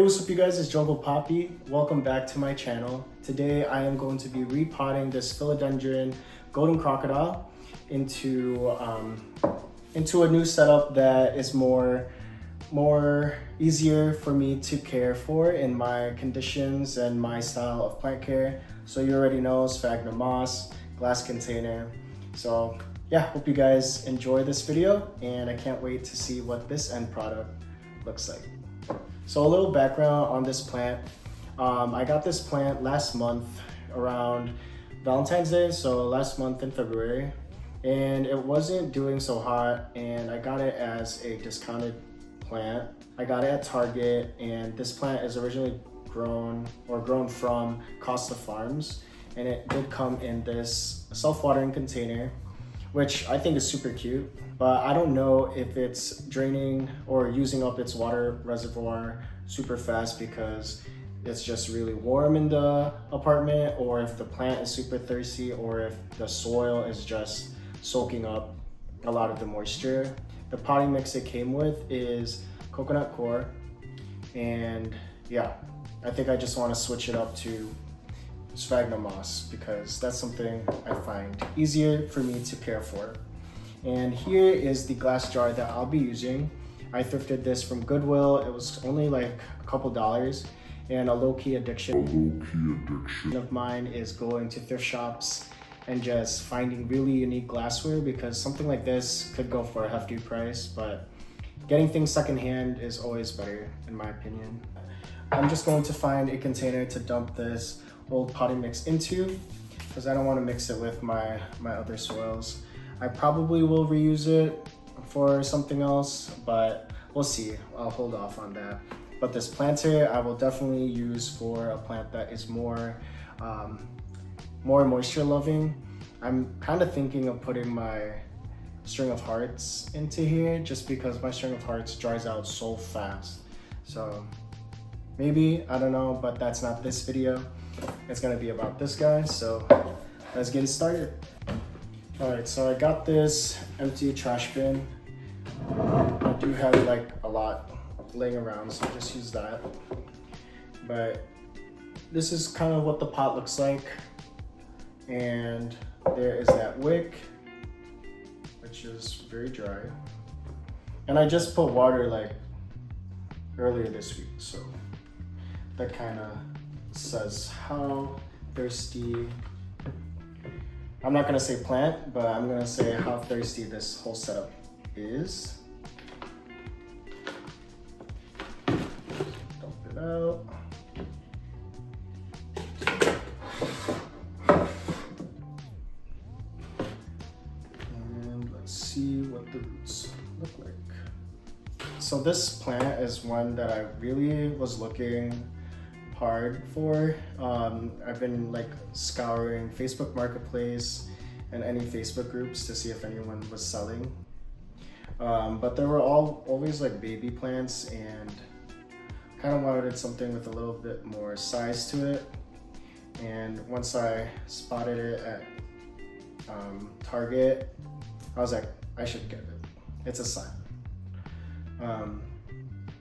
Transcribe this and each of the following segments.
Hey, what's up you guys, it's Jungle Poppy. Welcome back to my channel. Today I am going to be repotting this Philodendron golden crocodile into a new setup that is more easier for me to care for in my conditions and my style of plant care. So you already know, sphagnum moss, glass container. So yeah, hope you guys enjoy this video and I can't wait to see what this end product looks like. So a little background on this plant. I got this plant last month around Valentine's Day, so last month in February, and it wasn't doing so hot, and I got it as a discounted plant. I got it at Target, and this plant is originally grown from Costa Farms, and it did come in this self-watering container, which I think is super cute, but I don't know if it's draining or using up its water reservoir super fast because it's just really warm in the apartment, or if the plant is super thirsty, or if the soil is just soaking up a lot of the moisture. The potting mix it came with is coconut coir, and yeah, I think I just want to switch it up to sphagnum moss because that's something I find easier for me to care for. And here is the glass jar that I'll be using. I thrifted this from Goodwill. It was only like a couple dollars, and a low-key addiction of mine is going to thrift shops and just finding really unique glassware, because something like this could go for a hefty price, but getting things secondhand is always better in my opinion. I'm just going to find a container to dump this old potting mix into because I don't want to mix it with my other soils. I probably will reuse it for something else, but we'll see. I'll hold off on that. But this planter I will definitely use for a plant that is more moisture loving. I'm kind of thinking of putting my string of hearts into here just because my string of hearts dries out so fast. So maybe, I don't know, but that's not this video. It's gonna be about this guy, so let's get it started. Alright, so I got this empty trash bin. I do have like a lot laying around, so I'll just use that. But this is kind of what the pot looks like. And there is that wick, which is very dry. And I just put water like earlier this week, so that kind of says how thirsty, I'm not gonna say plant, but I'm gonna say how thirsty this whole setup is. Dump it out. And let's see what the roots look like. So this plant is one that I really was looking hard for. I've been like scouring Facebook Marketplace and any Facebook groups to see if anyone was selling. But there were always like baby plants, and kind of wanted something with a little bit more size to it. And once I spotted it at Target, I was like, I should get it. It's a sign.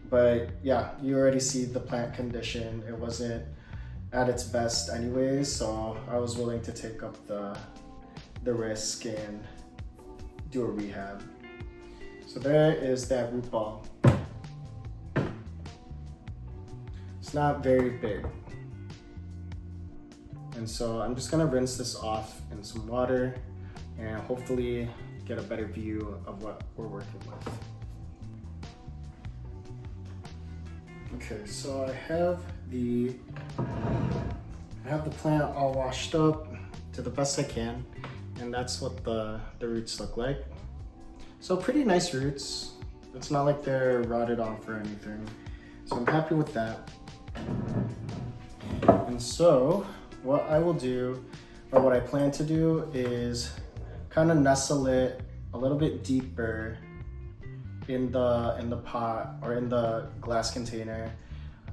But yeah, you already see the plant condition. It wasn't at its best anyways, so I was willing to take up the risk and do a rehab. So there is that root ball. It's not very big. And so I'm just gonna rinse this off in some water and hopefully get a better view of what we're working with. Okay, so I have the plant all washed up to the best I can, and that's what the roots look like. So pretty nice roots. It's not like they're rotted off or anything. So I'm happy with that. And so what I will do, or what I plan to do, is kind of nestle it a little bit deeper in the pot or in the glass container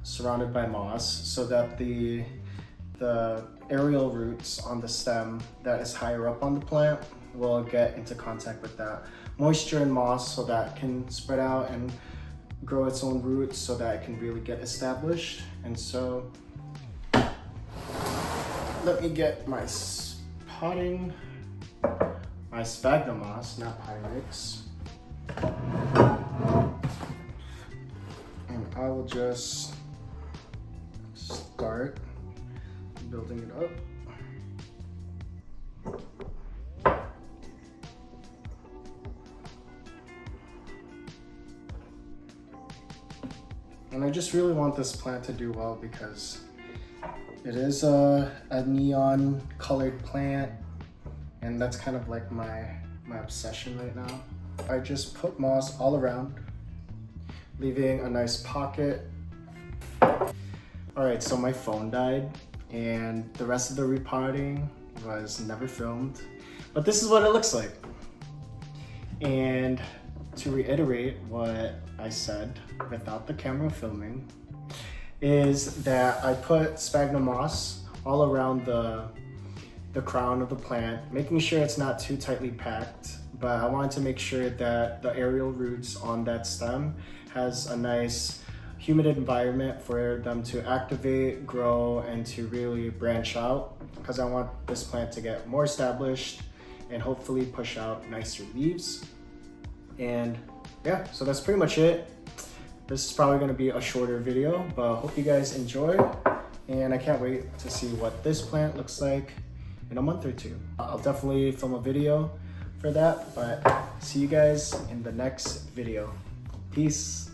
surrounded by moss, so that the aerial roots on the stem that is higher up on the plant will get into contact with that moisture and moss, so that can spread out and grow its own roots so that it can really get established. And so let me get my potting, my sphagnum moss, not potting mix. And I will just start building it up. And I just really want this plant to do well because it is a neon colored plant, and that's kind of like my obsession right now. I just put moss all around, leaving a nice pocket. All right, so my phone died and the rest of the repotting was never filmed, but this is what it looks like. And to reiterate what I said without the camera filming, is that I put sphagnum moss all around the crown of the plant, making sure it's not too tightly packed, but I wanted to make sure that the aerial roots on that stem has a nice humid environment for them to activate, grow, and to really branch out, because I want this plant to get more established and hopefully push out nicer leaves. And yeah, so that's pretty much it. This is probably going to be a shorter video, but I hope you guys enjoy, and I can't wait to see what this plant looks like in a month or two. I'll definitely film a video for that, but see you guys in the next video. Peace.